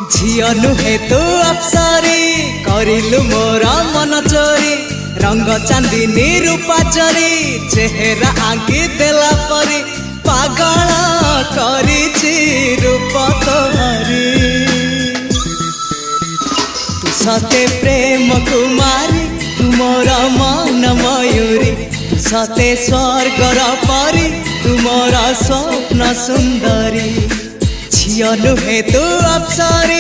झियो नुहे तू अप्सरी करिलु मोर मन चोरी रंग चांदनी रूपा चोरी चेहरा आंकी देला परी पागल करिछि रूप तोहरी तू सते प्रेम कुमारी तू मोर मन मयूरी तू सते स्वर्गर परी तू मोर स्वप्न सुंदरी झियो नुहे तू अप्सरी।